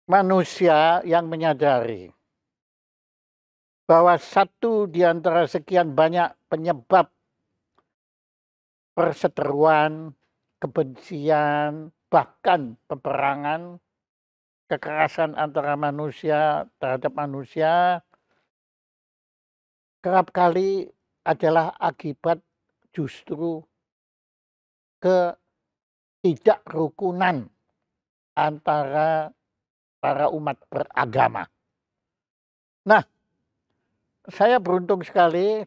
manusia yang menyadari bahwa satu di antara sekian banyak penyebab perseteruan, kebencian, bahkan peperangan, kekerasan antara manusia terhadap manusia kerap kali adalah akibat justru ketidakrukunan antara para umat beragama. Nah, saya beruntung sekali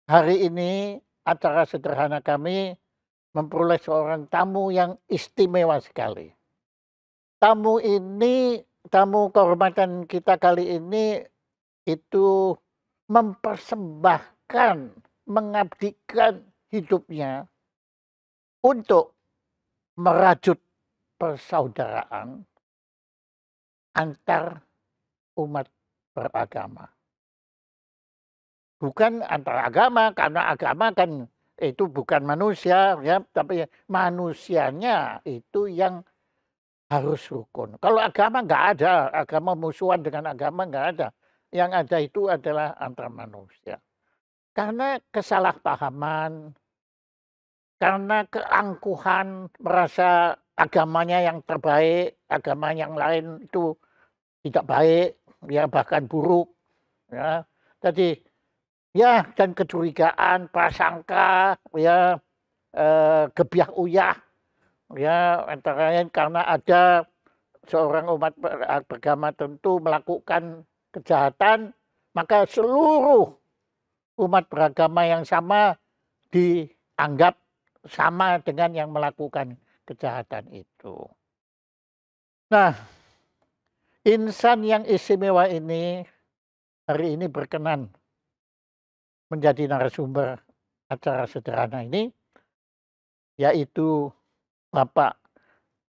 hari ini acara sederhana kami memperoleh seorang tamu yang istimewa sekali. Tamu kehormatan kita kali ini itu mempersembahkan, mengabdikan hidupnya untuk merajut persaudaraan antar umat beragama. Bukan antar agama, karena agama kan itu bukan manusia, ya, tapi manusianya itu yang harus rukun. Kalau agama nggak ada, agama musuhan dengan agama nggak ada. Yang ada itu adalah antar manusia. Karena kesalahpahaman, karena keangkuhan merasa agamanya yang terbaik, agama yang lain itu tidak baik, ya bahkan buruk, ya. Jadi ya, dan kecurigaan, prasangka, ya gebiah uyah, ya antara lain karena ada seorang umat beragama tentu melakukan kejahatan, maka seluruh umat beragama yang sama dianggap sama dengan yang melakukan kejahatan itu. Nah, insan yang istimewa ini hari ini berkenan menjadi narasumber acara sederhana ini, yaitu Bapak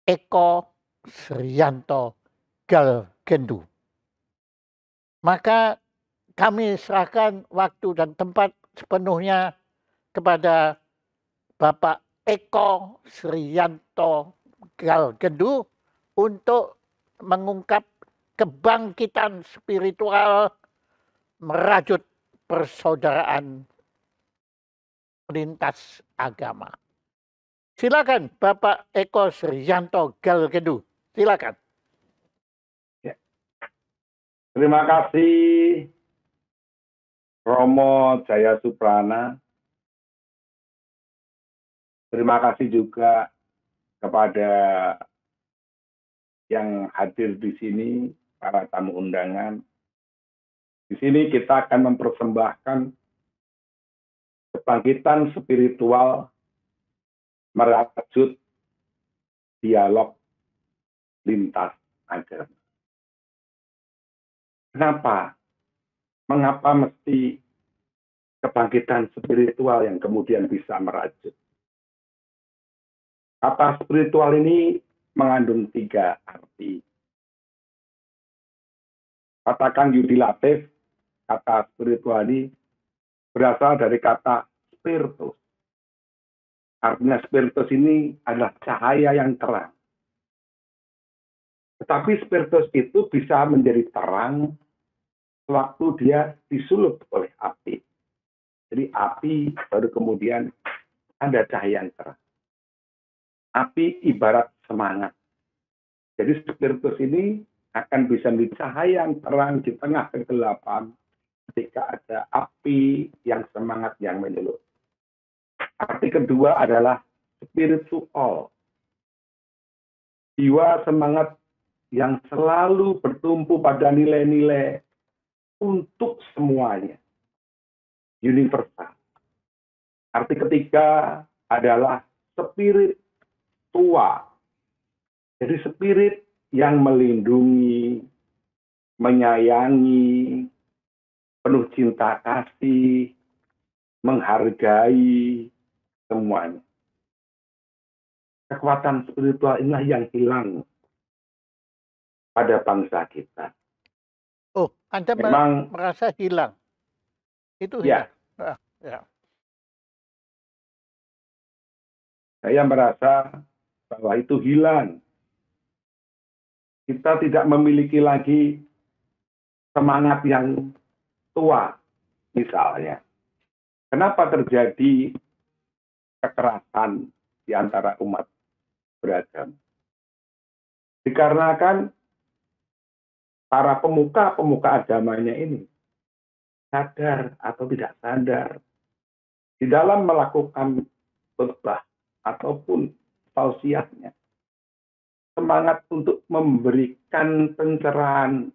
Eko Sriyanto Galgendu. Maka kami serahkan waktu dan tempat sepenuhnya kepada Bapak Eko Sriyanto Galgendu untuk mengungkap kebangkitan spiritual merajut persaudaraan lintas agama. Silakan Bapak Eko Sriyanto Galgendu. Silakan. Ya. Terima kasih Romo Jaya Suprana. Terima kasih juga kepada yang hadir di sini, para tamu undangan. Di sini kita akan mempersembahkan kebangkitan spiritual merajut dialog lintas agama. Kenapa? Mengapa mesti kebangkitan spiritual yang kemudian bisa merajut? Kata spiritual ini mengandung 3 arti. Kata Kang Yudi Latif, kata spiritual ini berasal dari kata spiritus. Artinya spiritus ini adalah cahaya yang terang. Tetapi spiritus itu bisa menjadi terang waktu dia disulut oleh api. Jadi api baru kemudian ada cahaya yang terang. Api ibarat semangat. Jadi spiritus ini akan bisa menjadi cahaya yang terang di tengah kegelapan ketika ada api yang semangat yang menyulut. Arti kedua adalah spiritual. Jiwa semangat yang selalu bertumpu pada nilai-nilai untuk semuanya. Universal. Arti ketiga adalah spirit tua. Jadi spirit yang melindungi, menyayangi, penuh cinta kasih, menghargai semuanya. Kekuatan spiritual inilah yang hilang pada bangsa kita. Oh, Anda Memang merasa hilang? Itu ya, hilang? Ya. saya merasa bahwa itu hilang. kita tidak memiliki lagi semangat yang tua, misalnya. Kenapa terjadi kekerasan di antara umat beragama? Dikarenakan para pemuka agamanya ini sadar atau tidak sadar di dalam melakukan khotbah ataupun tausiahnya, semangat untuk memberikan pencerahan,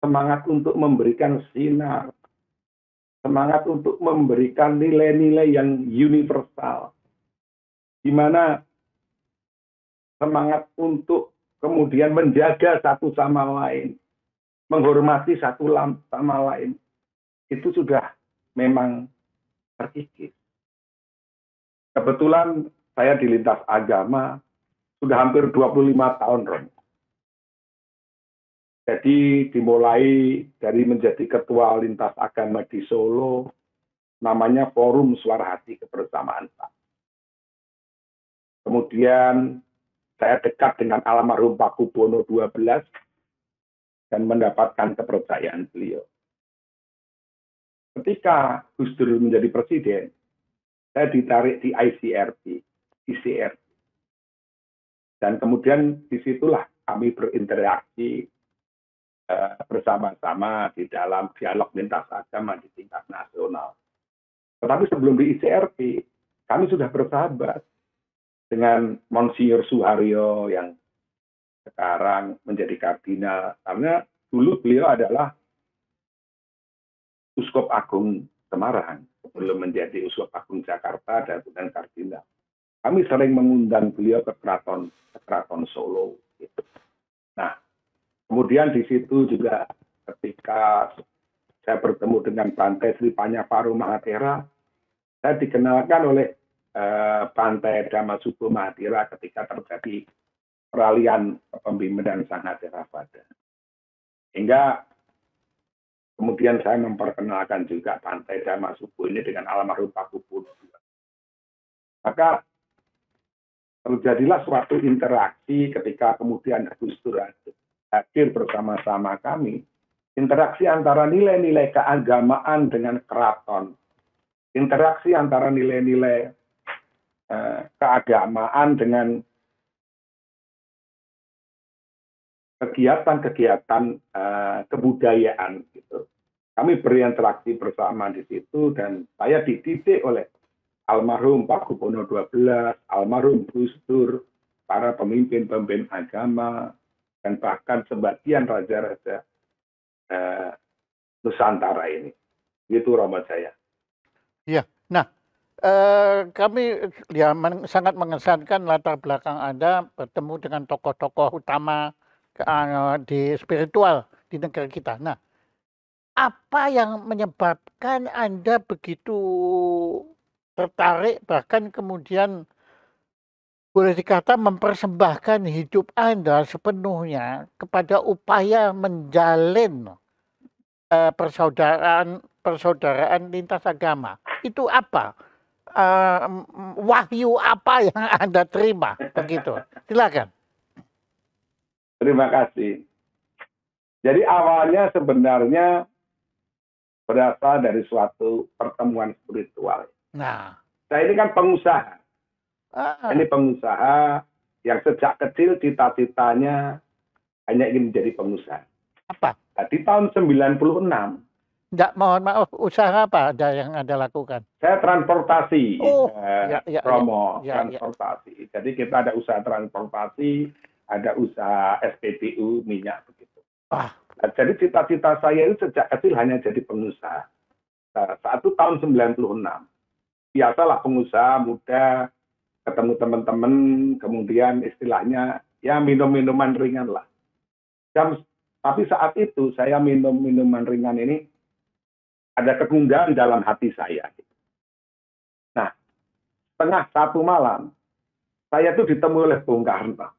semangat untuk memberikan sinar, semangat untuk memberikan nilai-nilai yang universal, di mana semangat untuk kemudian menjaga satu sama lain, menghormati satu sama lain, itu sudah memang terkikis. Kebetulan saya di lintas agama sudah hampir 25 tahun, Ron. Jadi dimulai dari menjadi ketua lintas agama di Solo, namanya Forum Suara Hati Kebersamaan. Kemudian saya dekat dengan almarhum Pakubuwono XII dan mendapatkan kepercayaan beliau. Ketika Gus Dur menjadi presiden, saya ditarik di ICRP. Dan kemudian disitulah kami berinteraksi bersama-sama di dalam dialog lintas agama di tingkat nasional. Tetapi sebelum di ICRP, kami sudah bersahabat dengan Monsinyur Suharyo yang sekarang menjadi kardinal. Karena dulu beliau adalah Uskup Agung Semarang, belum menjadi Uskup Agung Jakarta dan kemudian kardinal. Kami sering mengundang beliau ke keraton Solo. Gitu. Nah, kemudian di situ juga ketika saya bertemu dengan Bante Sri Panyaparu Mahathira, saya dikenalkan oleh Bante Damashubo Mahathira ketika terjadi peralihan kepemimpinan Sang Theravada. Hingga kemudian saya memperkenalkan juga Bante Damashubo ini dengan almarhum Pakubuwono. Maka terjadilah suatu interaksi ketika kemudian Gus Dur hadir bersama-sama kami. Interaksi antara nilai-nilai keagamaan dengan keraton. Interaksi antara nilai-nilai keagamaan dengan kegiatan-kegiatan kebudayaan gitu. Kami berinteraksi bersama di situ dan saya dididik oleh almarhum Pakubuwono XII, almarhum Gus Dur, para pemimpin-pemimpin agama dan bahkan sebagian raja-raja Nusantara ini. Itu Romo saya. Iya. Nah, kami ya sangat mengesankan latar belakang Anda bertemu dengan tokoh-tokoh utama di spiritual di negara kita. Nah, apa yang menyebabkan Anda begitu tertarik bahkan kemudian boleh dikata mempersembahkan hidup Anda sepenuhnya kepada upaya menjalin persaudaraan lintas agama? Itu apa? Wahyu apa yang Anda terima? Begitu. Silakan. Terima kasih. Jadi awalnya sebenarnya berasal dari suatu pertemuan spiritual. Nah, saya ini kan pengusaha. Ini pengusaha yang sejak kecil cita-citanya hanya ingin menjadi pengusaha. Apa? Nah, di tahun 96. Enggak, mohon maaf, usaha apa ada yang Anda lakukan? Saya transportasi, Romo, transportasi. Jadi kita ada usaha transportasi, ada usaha SPBU minyak begitu. Nah, jadi cita-cita saya itu sejak kecil hanya jadi pengusaha. Nah, saat itu tahun 96. Biasalah pengusaha muda, ketemu teman-teman, kemudian istilahnya ya minum-minuman ringan lah. Tapi saat itu saya minum minuman ringan ini ada kegundahan dalam hati saya. Nah, setengah satu malam, saya tuh ditemui oleh Bung Karno.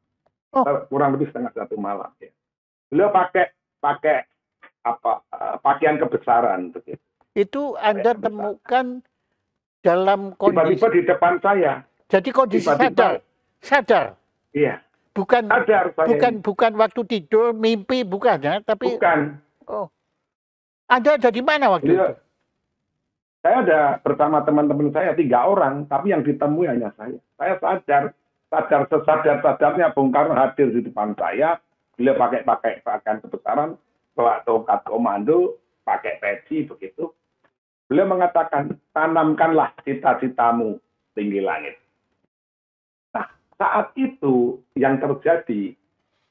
Kurang lebih setengah satu malam. Ya. Beliau pakai pakaian kebesaran. Begitu. Itu Anda temukan dalam kondisi... Tiba-tiba di depan saya. Jadi kondisi sadar? Sadar? Iya. bukan Sadar saya ini. bukan waktu tidur, mimpi, bukan ya, tapi Bukan. oh. Anda ada di mana waktu Beliau, itu? saya ada bersama teman-teman saya 3 orang, tapi yang ditemui hanya saya. Saya sadar sesadar-sadarnya Bung Karno hadir di depan saya. Beliau pakai pakaian kebesaran, bawa tongkat komando, pakai peci begitu. Beliau mengatakan, tanamkanlah cita-citamu tinggi langit. Nah, saat itu yang terjadi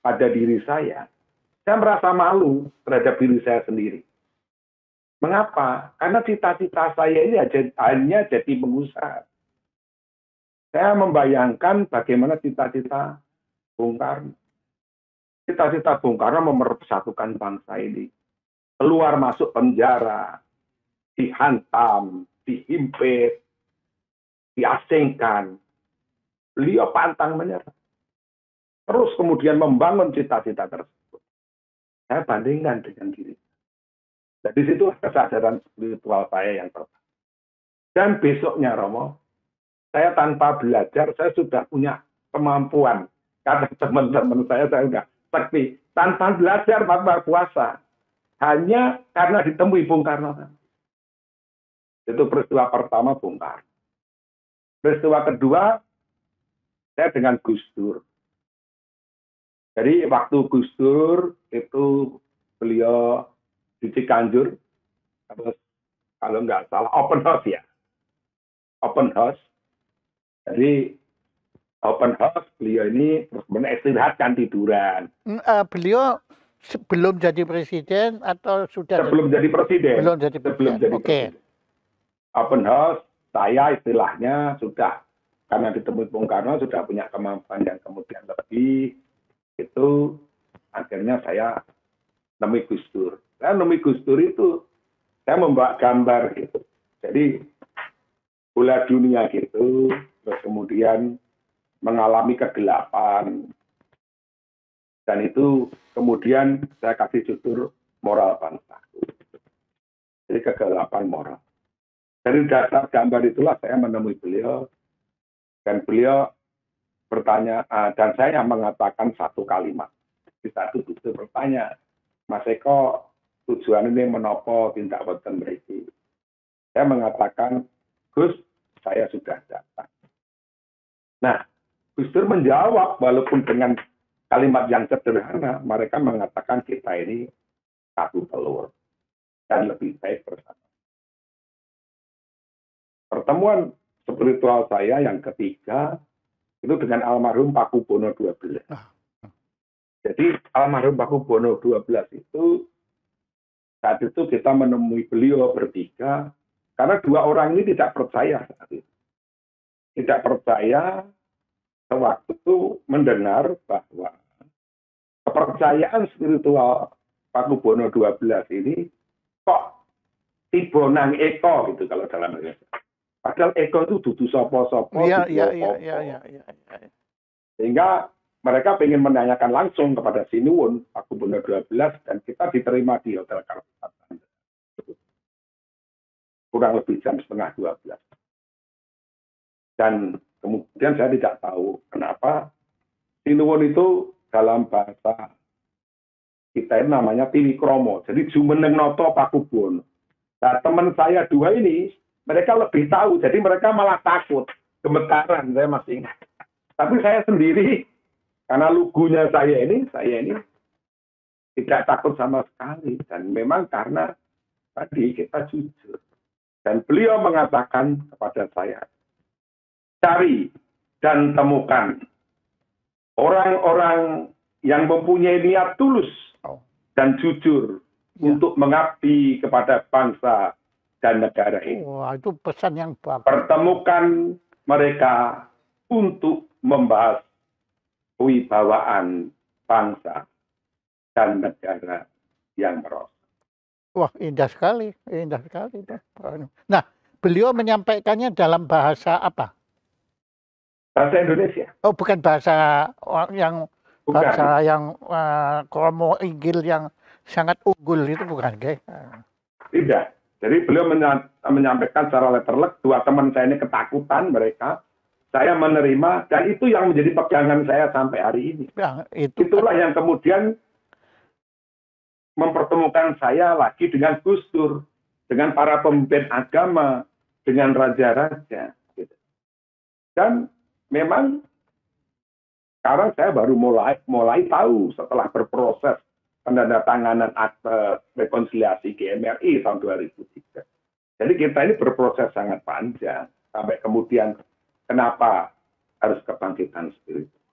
pada diri saya merasa malu terhadap diri saya sendiri. Mengapa? Karena cita-cita saya ini hanya jadi pengusaha. Saya membayangkan bagaimana cita-cita Bung Karno. Cita-cita Bung Karno mempersatukan bangsa ini. Keluar masuk penjara, dihantam, dihimpit, diasingkan. Beliau pantang menyerah. Terus kemudian membangun cita-cita tersebut. Saya bandingkan dengan diri. Dan di situ kesadaran spiritual saya yang pertama. Dan besoknya Romo, saya tanpa belajar, saya sudah punya kemampuan. Karena teman-teman saya sudah sakti. Tanpa belajar, tanpa puasa. Hanya karena ditemui Bung Karno. Itu peristiwa pertama Bung Karno. Peristiwa kedua, saya dengan Gus Dur. Jadi waktu Gus Dur itu beliau di Cikanjur, terus kalau nggak salah open house ya, open house. Jadi open house beliau ini terus istirahat kan tiduran. Beliau sebelum jadi presiden atau sudah? Sebelum jadi presiden. Belum jadi presiden. Oke. Open house, saya istilahnya sudah karena ditemui Bung Karno sudah punya kemampuan yang kemudian lebih, itu akhirnya saya nemui Gus Dur. Saya nemui Gus Dur itu, saya membawa gambar gitu. Jadi, bola dunia gitu, terus kemudian mengalami kegelapan. Dan itu kemudian saya kasih judul moral bangsa. Jadi kegelapan moral. Dari dasar gambar itulah saya menemui beliau. Dan beliau bertanya, dan saya mengatakan satu kalimat. Di satu Gus Dur bertanya, Mas Eko, tujuan ini menopo tindak boten mriki. Saya mengatakan, Gus, saya sudah datang. Nah, Gus Dur menjawab walaupun dengan kalimat yang sederhana, mereka mengatakan kita ini satu telur dan lebih baik bersama. Pertemuan spiritual saya yang ketiga itu dengan almarhum Pakubono XII. Jadi almarhum Pakubono XII itu saat itu kita menemui beliau bertiga, karena 2 orang ini tidak percaya saat itu. Tidak percaya sewaktu itu mendengar bahwa kepercayaan spiritual Pakubono XII ini kok tiba nang Eko gitu kalau dalam bahasa. Padahal Eko itu dudu sopo-sopo. Iya. Sehingga mereka ingin menanyakan langsung kepada Sinuwun Pakubono XII dan kita diterima di Hotel Karpat. Kurang lebih jam 11:30. Dan kemudian saya tidak tahu kenapa Sinuwun itu dalam bahasa kita ini namanya Tiwikromo. Jadi jumeneng noto Pakubono. Nah, teman saya 2 ini mereka lebih tahu. Jadi mereka malah takut, gemetaran. Saya masih ingat. Tapi saya sendiri karena lugunya saya ini tidak takut sama sekali. Dan memang karena tadi kita jujur. Dan beliau mengatakan kepada saya, cari dan temukan orang-orang yang mempunyai niat tulus dan jujur untuk mengabdi kepada bangsa dan negara ini. Wah, itu pesan yang bagus. Pertemukan mereka untuk membahas kewibawaan bangsa dan negara yang merosot. Wah, indah sekali. Nah, beliau menyampaikannya dalam bahasa apa? Bahasa Indonesia. Oh, bukan bahasa yang Kromo Inggil yang sangat unggul itu bukan, guys? Tidak. Jadi beliau menyampaikan secara letterlek, 2 teman saya ini ketakutan mereka. saya menerima, dan itu yang menjadi pegangan saya sampai hari ini. Ya, itu Itulah yang kemudian mempertemukan saya lagi dengan Gus Dur, dengan para pemimpin agama, dengan raja-raja. Gitu. Dan memang sekarang saya baru mulai tahu setelah berproses penandatanganan akte rekonsiliasi GMRI tahun 2003. Jadi kita ini berproses sangat panjang sampai kemudian kenapa harus kebangkitan spiritual.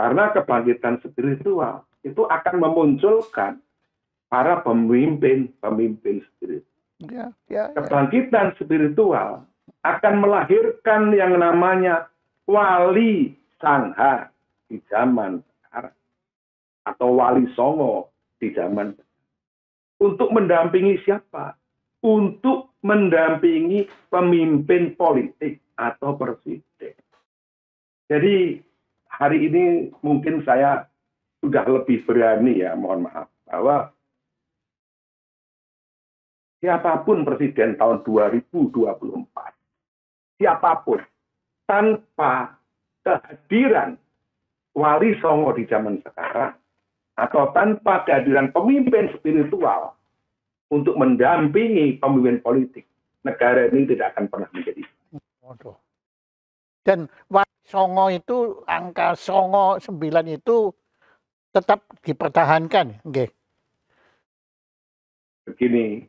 Karena kebangkitan spiritual itu akan memunculkan para pemimpin spiritual. Kebangkitan spiritual akan melahirkan yang namanya wali sangha di zaman sekarang. Atau wali songo di zaman sekarang. Untuk mendampingi siapa? Untuk mendampingi pemimpin politik atau presiden. Jadi hari ini mungkin saya sudah lebih berani ya, mohon maaf, bahwa siapapun presiden tahun 2024, siapapun, tanpa kehadiran wali songo di zaman sekarang, atau tanpa kehadiran pemimpin spiritual untuk mendampingi pemimpin politik, negara ini tidak akan pernah menjadi. Dan wali songo itu, angka songo 9 itu tetap dipertahankan. Okay. Begini,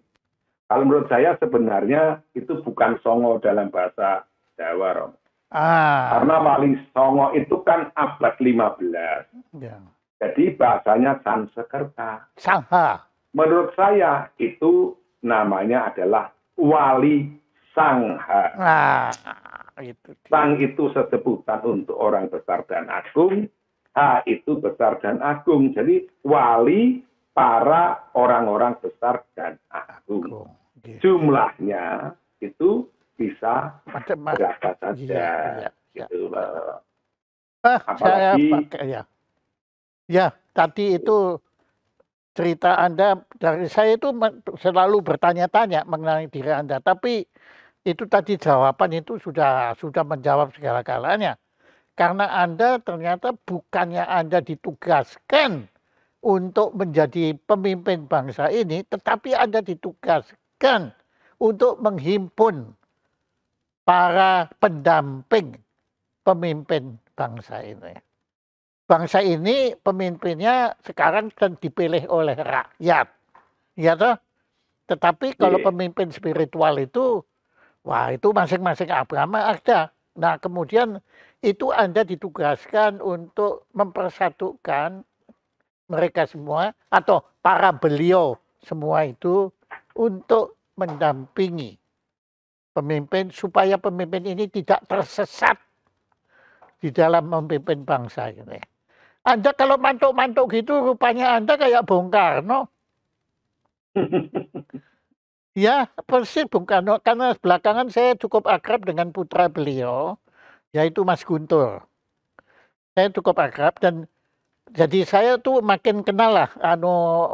kalau menurut saya sebenarnya itu bukan songo dalam bahasa Jawa, Rom. Karena wali songo itu kan abad 15. Ya. Jadi bahasanya Sansekerta. Sangha. Menurut saya itu namanya adalah wali sangha. Itu sang itu sesebutan untuk orang besar dan agung. Ha itu besar dan agung. Jadi wali para orang-orang besar dan agung. Jumlahnya itu bisa berapa saja. Gitu loh. Apalagi ya tadi itu cerita Anda dari saya itu selalu bertanya-tanya mengenai diri Anda, tapi itu tadi jawaban itu sudah menjawab segala-galanya. Karena Anda ternyata bukannya Anda ditugaskan untuk menjadi pemimpin bangsa ini, tetapi Anda ditugaskan untuk menghimpun para pendamping pemimpin bangsa ini. Bangsa ini pemimpinnya sekarang kan dipilih oleh rakyat, ya toh. Tetapi kalau pemimpin spiritual itu, wah itu masing-masing agama ada. Nah kemudian itu Anda ditugaskan untuk mempersatukan mereka semua atau para beliau semua itu untuk mendampingi pemimpin supaya pemimpin ini tidak tersesat di dalam memimpin bangsa ini. Anda kalau mantuk-mantuk gitu rupanya Anda kayak Bung Karno. Ya persis Bung Karno, karena belakangan saya cukup akrab dengan putra beliau, yaitu Mas Guntur. Saya cukup akrab dan jadi saya tuh makin kenal lah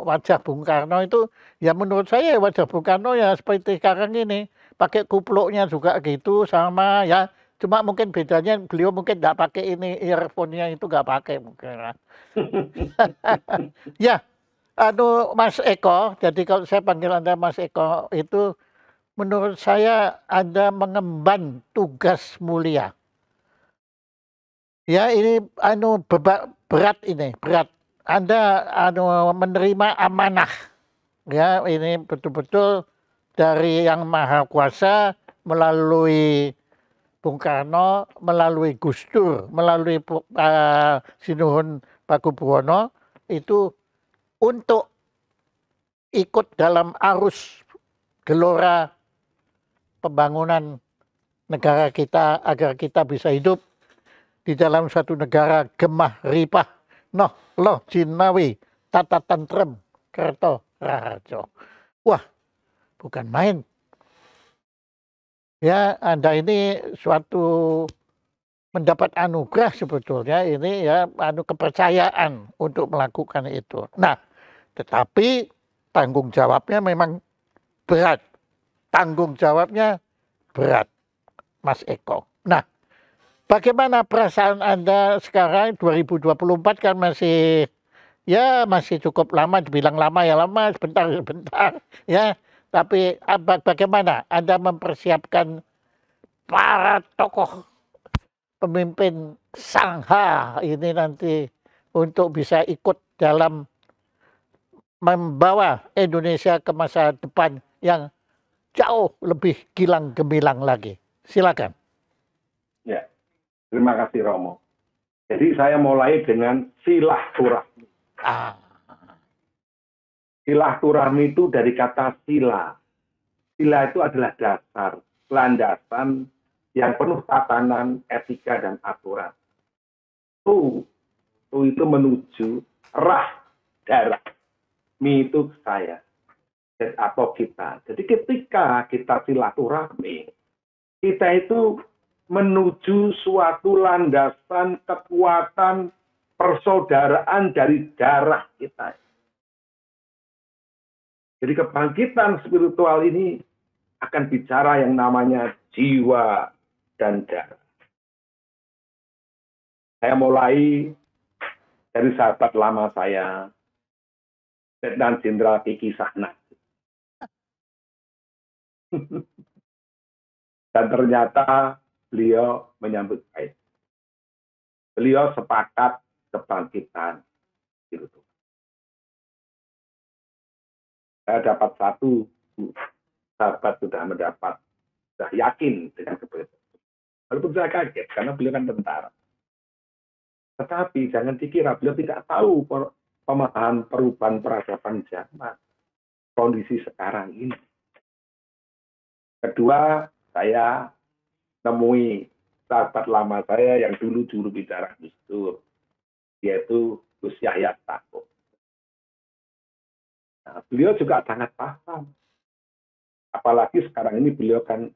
wajah Bung Karno itu. Ya menurut saya wajah Bung Karno ya seperti sekarang ini, pakai kupluknya juga gitu sama ya. Cuma mungkin bedanya beliau mungkin nggak pakai ini earphone-nya itu nggak pakai mungkin. Ya, Mas Eko. Jadi kalau saya panggil Anda Mas Eko itu menurut saya Anda mengemban tugas mulia. Ya ini berat ini berat. Anda menerima amanah. Ya ini betul-betul dari Yang Maha Kuasa melalui Bung Karno, melalui Gus Dur, melalui Sinuhun Pakubuwono itu untuk ikut dalam arus gelora pembangunan negara kita agar kita bisa hidup di dalam suatu negara gemah ripah noh loh jinawi tata tantrem kerto raharjo. Wah, bukan main. Ya, Anda ini suatu mendapat anugerah sebetulnya ini ya kepercayaan untuk melakukan itu. Nah, tetapi tanggung jawabnya memang berat. Tanggung jawabnya berat, Mas Eko. Nah, Bagaimana perasaan Anda sekarang 2024 kan masih ya masih cukup lama, dibilang lama ya lama, sebentar sebentar ya. Tapi bagaimana Anda mempersiapkan para tokoh pemimpin Sangha ini nanti untuk bisa ikut dalam membawa Indonesia ke masa depan yang jauh lebih gilang gemilang lagi. Silakan. Ya, terima kasih Romo. Jadi saya mulai dengan silaturahmi. Silaturahmi itu dari kata sila. Sila itu adalah dasar, landasan yang penuh tatanan, etika, dan aturan. Tu itu menuju rah, darah. Mi itu saya atau kita. Jadi ketika kita silaturahmi, kita itu menuju suatu landasan kekuatan persaudaraan dari darah kita. Jadi kebangkitan spiritual ini akan bicara yang namanya jiwa dan darah. Saya mulai dari sahabat lama saya, Letnan Jenderal Kiki Sahna. Dan ternyata beliau menyambut baik. Beliau sepakat kebangkitan spiritual. Saya dapat satu, sahabat sudah yakin dengan kebenaran. Walaupun saya kaget, karena beliau kan tentara. Tetapi jangan dikira beliau tidak tahu pemahaman perubahan peradaban zaman, kondisi sekarang ini. Kedua, saya nemui sahabat lama saya yang dulu juru bicara Gus Dur, yaitu Gus Yahya Stakuf. Nah, beliau juga sangat paham. Apalagi sekarang ini beliau kan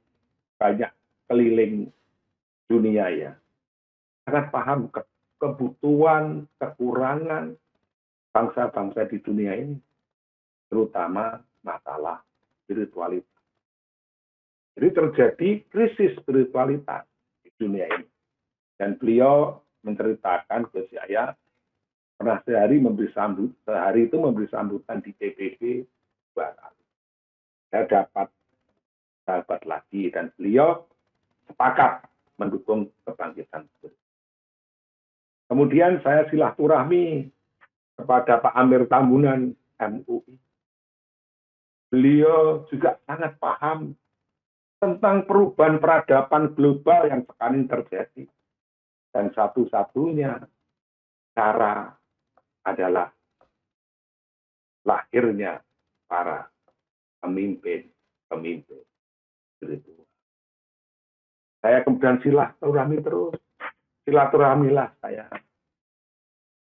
banyak keliling dunia ya. Sangat paham kebutuhan, kekurangan bangsa-bangsa di dunia ini. Terutama masalah spiritualitas. Jadi terjadi krisis spiritualitas di dunia ini. Dan beliau menceritakan ke saya, pernah sehari itu memberi sambutan di PBB 2 kali. Saya dapat sahabat lagi dan beliau sepakat mendukung kebangkitan spiritual. Kemudian saya silaturahmi kepada Pak Amir Tambunan MUI. Beliau juga sangat paham tentang perubahan peradaban global yang sekarang terjadi. Dan satu-satunya cara adalah lahirnya para pemimpin spiritual. Saya kemudian silaturahmi terus. Silaturahmilah saya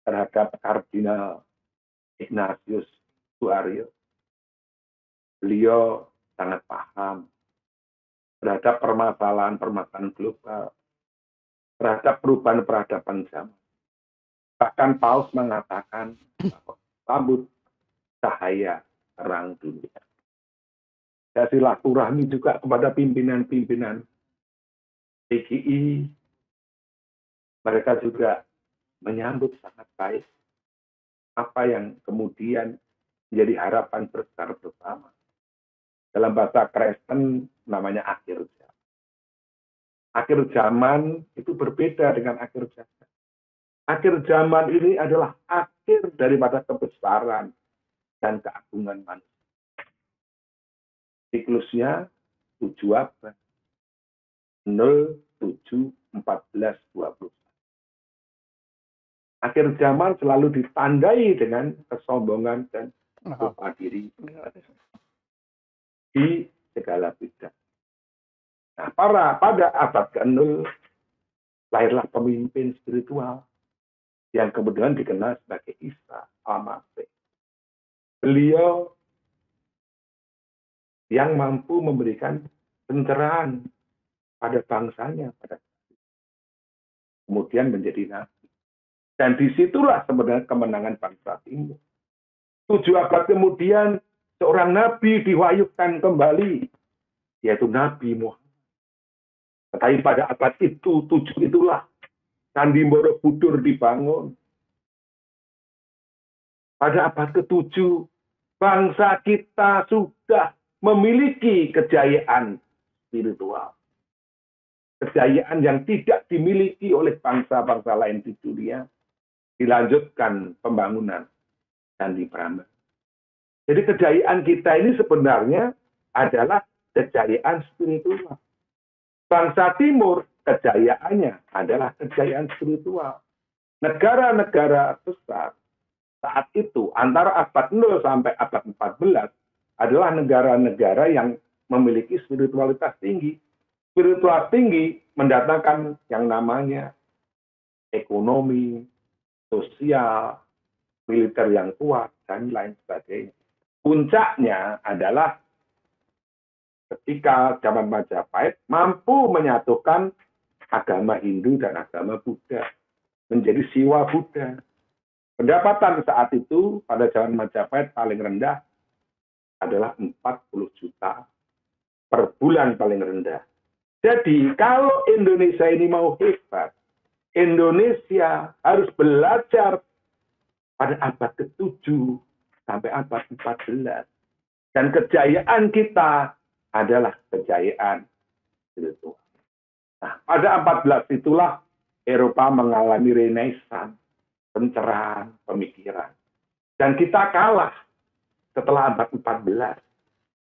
terhadap Kardinal Ignatius Suaryo. Beliau sangat paham terhadap permasalahan global, terhadap perubahan peradaban zaman. Bahkan Paus mengatakan bahwa sambut cahaya terang dunia. Saya silaturahmi juga kepada pimpinan-pimpinan PGI. Mereka juga menyambut sangat baik apa yang kemudian menjadi harapan besar bersama. Dalam bahasa Kristen namanya akhir zaman. Akhir zaman itu berbeda dengan akhir zaman. Akhir zaman ini adalah akhir daripada kebesaran dan keagungan manusia. Siklusnya 7 abad. 0, 7, 14, 20. Akhir zaman selalu ditandai dengan kesombongan dan lupa diri di segala bidang. Nah, pada abad ke-0 lahirlah pemimpin spiritual yang kemudian dikenal sebagai Isa Al-Masih. Beliau yang mampu memberikan pencerahan pada bangsanya, kemudian menjadi nabi. Dan disitulah sebenarnya kemenangan bangsa Timur. 7 abad kemudian seorang nabi diwahyukan kembali, yaitu Nabi Muhammad. Tetapi pada abad itu, 7 itulah Candi Borobudur dibangun. Pada abad ke-7, bangsa kita sudah memiliki kejayaan spiritual. Kejayaan yang tidak dimiliki oleh bangsa-bangsa lain di dunia. Dilanjutkan pembangunan Candi Prambanan. Jadi kejayaan kita ini sebenarnya adalah kejayaan spiritual. Bangsa Timur, kejayaannya adalah kejayaan spiritual. Negara-negara besar saat itu, antara abad 0 sampai abad 14, adalah negara-negara yang memiliki spiritualitas tinggi. Spiritual tinggi mendatangkan yang namanya ekonomi, sosial, militer yang kuat, dan lain sebagainya. Puncaknya adalah ketika zaman Majapahit mampu menyatukan agama Hindu dan agama Buddha menjadi Siwa Buddha. Pendapatan saat itu pada zaman Majapahit paling rendah adalah 40 juta per bulan paling rendah. Jadi kalau Indonesia ini mau hebat, Indonesia harus belajar pada abad ke-7 sampai abad 14. Dan kejayaan kita adalah kejayaan spiritual. Nah, pada 14 itulah Eropa mengalami renaissance, pencerahan pemikiran. Dan kita kalah setelah abad 14.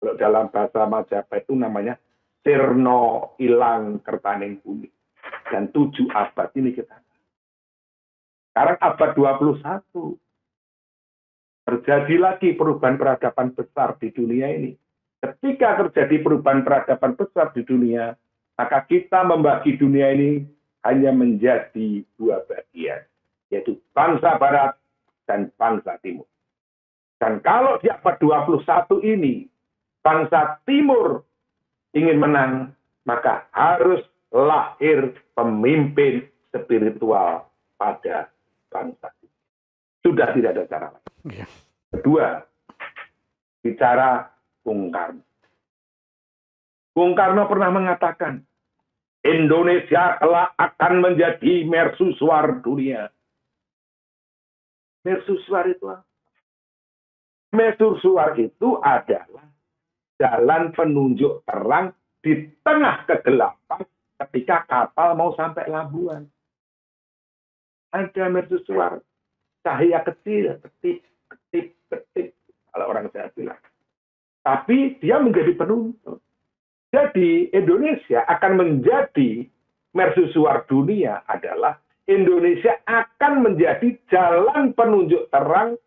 Kalau dalam bahasa Majapahit itu namanya Sirno ilang kertaning bumi. Dan 7 abad ini kita. Sekarang abad 21. Terjadi lagi perubahan peradaban besar di dunia ini. Ketika terjadi perubahan peradaban besar di dunia, maka kita membagi dunia ini hanya menjadi 2 bagian, yaitu bangsa Barat dan bangsa Timur. Dan kalau di abad 21 ini, bangsa Timur ingin menang, maka harus lahir pemimpin spiritual pada bangsa. Sudah tidak ada cara lain. Kedua, bicara Bung Karno. Bung Karno pernah mengatakan, Indonesia kelak akan menjadi mercusuar dunia. Mercusuar itu apa? Mercusuar itu adalah jalan penunjuk terang di tengah kegelapan ketika kapal mau sampai Labuan. Ada mercusuar, cahaya kecil, ketip, kalau orang Jawa bilang. Tapi dia menjadi penuntut. Jadi Indonesia akan menjadi mercusuar dunia adalah Indonesia akan menjadi jalan penunjuk terang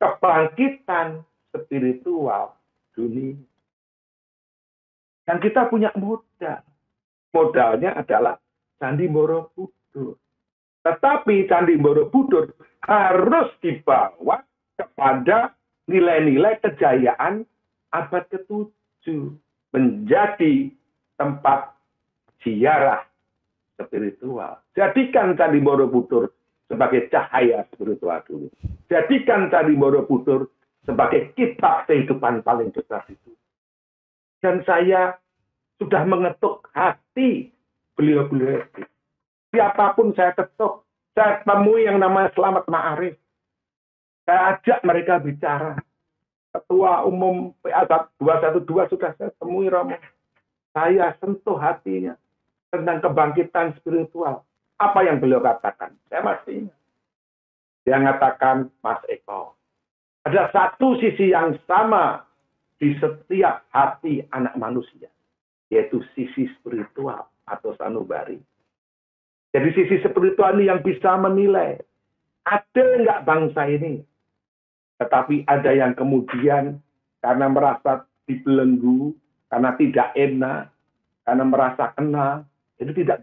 kebangkitan spiritual dunia. Dan kita punya modal. Modalnya adalah Candi Borobudur. Tetapi Candi Borobudur harus dibawa kepada nilai-nilai kejayaan abad ke-7. Menjadi tempat ziarah spiritual. Jadikan Candi Borobudur sebagai cahaya spiritual dulu. Jadikan Candi Borobudur sebagai kitab kehidupan paling besar itu. Dan saya sudah mengetuk hati beliau-beliau itu. Siapapun saya ketuk, saya temui yang namanya Selamat Ma'arif. Saya ajak mereka bicara. Ketua Umum PA 212 sudah saya temui Romo. Saya sentuh hatinya tentang kebangkitan spiritual. Apa yang beliau katakan? Saya masih ingat. Dia mengatakan, Mas Eko, ada satu sisi yang sama di setiap hati anak manusia, yaitu sisi spiritual atau sanubari. Jadi sisi spiritual ini yang bisa menilai, ada enggak bangsa ini? Tetapi ada yang kemudian karena merasa dibelenggu, karena tidak enak, karena merasa kenal, itu tidak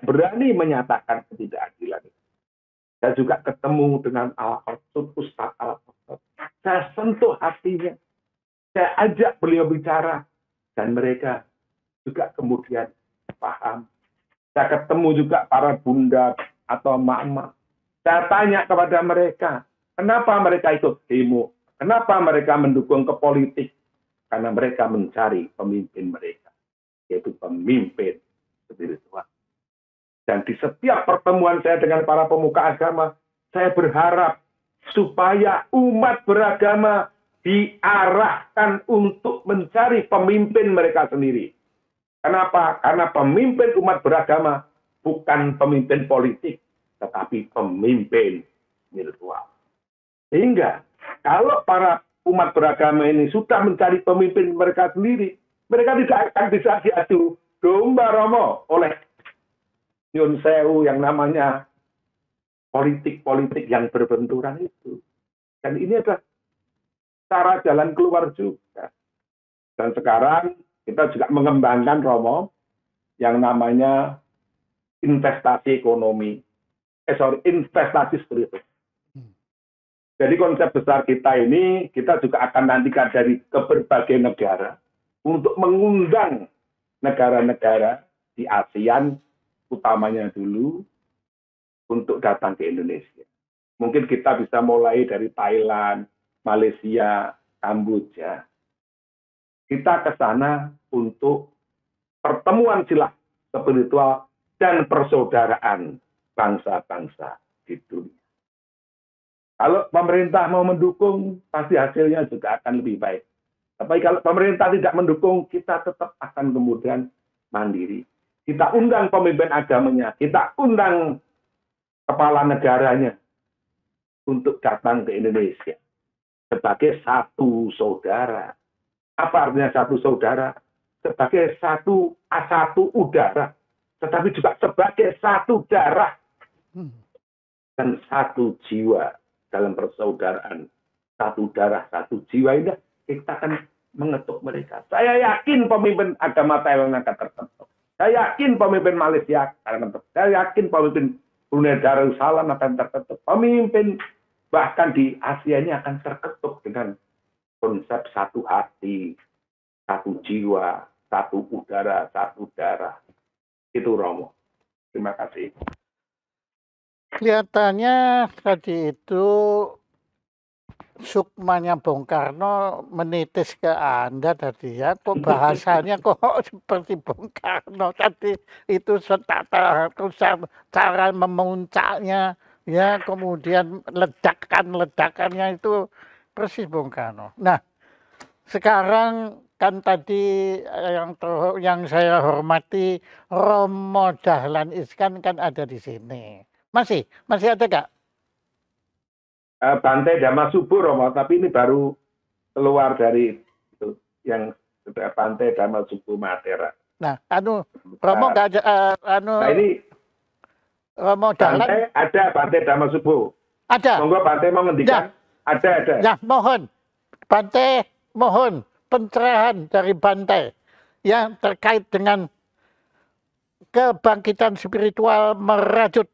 berani menyatakan ketidakadilan. Saya juga ketemu dengan Ustaz Al-Qurtubi. Saya sentuh hatinya. Saya ajak beliau bicara. Dan mereka juga kemudian paham. Saya ketemu juga para bunda atau emak-emak. Saya tanya kepada mereka, kenapa mereka ikut demo? Kenapa mereka mendukung ke politik? Karena mereka mencari pemimpin mereka. Yaitu pemimpin spiritual. Dan di setiap pertemuan saya dengan para pemuka agama, saya berharap supaya umat beragama diarahkan untuk mencari pemimpin mereka sendiri. Kenapa? Karena pemimpin umat beragama bukan pemimpin politik, tetapi pemimpin spiritual. Sehingga kalau para umat beragama ini sudah mencari pemimpin mereka sendiri, mereka tidak akan bisa diadu domba Romo oleh Nyun Sewu yang namanya politik-politik yang berbenturan itu. Dan ini adalah cara jalan keluar juga. Dan sekarang kita juga mengembangkan Romo yang namanya investasi ekonomi. Investasi spiritual. Jadi konsep besar kita ini, kita juga akan nantikan dari ke berbagai negara untuk mengundang negara-negara di ASEAN, utamanya dulu, untuk datang ke Indonesia. Mungkin kita bisa mulai dari Thailand, Malaysia, Kamboja. Kita ke sana untuk pertemuan silah spiritual dan persaudaraan bangsa-bangsa di dunia. Kalau pemerintah mau mendukung, pasti hasilnya juga akan lebih baik. Tapi kalau pemerintah tidak mendukung, kita tetap akan kemudian mandiri. Kita undang pemimpin agamanya, kita undang kepala negaranya untuk datang ke Indonesia sebagai satu saudara. Apa artinya satu saudara? Sebagai satu udara, tetapi juga sebagai satu darah dan satu jiwa. Dalam persaudaraan, satu darah, satu jiwa ini, kita akan mengetuk mereka. Saya yakin pemimpin agama Thailand akan terketuk. Saya yakin pemimpin Malaysia akan terketuk. Saya yakin pemimpin Brunei Darussalam akan terketuk. Pemimpin bahkan di Asia ini akan terketuk dengan konsep satu hati, satu jiwa, satu udara, satu darah. Itu Romo. Terima kasih. Kelihatannya tadi itu sukmanya Bung Karno menitis ke Anda tadi ya. Kok bahasanya kok seperti Bung Karno tadi itu setata cara memuncaknya ya, kemudian ledakannya itu persis Bung Karno. Nah, sekarang kan tadi yang saya hormati Romo Dahlan Iskan kan ada di sini. Masih ada nggak? Bante Dhamma Subuh Romo, tapi ini baru keluar dari itu yang sudah Bante Dhamma Subuh Matera. Nah, Romo nggak ada, Nah ini Romo Dahlan ada Bante Dhamma Subuh. Ada. Monggo Bante mau ngendikan. Ya. Ada. Ya, mohon pencerahan dari Bante yang terkait dengan kebangkitan spiritual merajut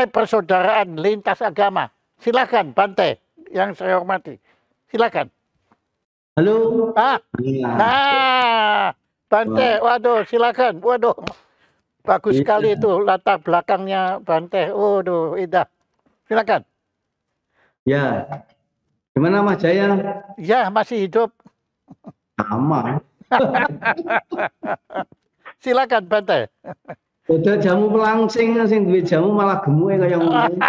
persaudaraan lintas agama. Silakan Bante yang saya hormati. Silakan. Halo. Bante, waduh silakan. Waduh. Bagus sekali itu latar belakangnya Bante. Waduh, indah. Silakan. Ya. Gimana Mas Jaya? Ya, masih hidup. Sama. Silakan Bante. Udah jamu pelangsing sing duwe jamu malah gemuk kaya ngono.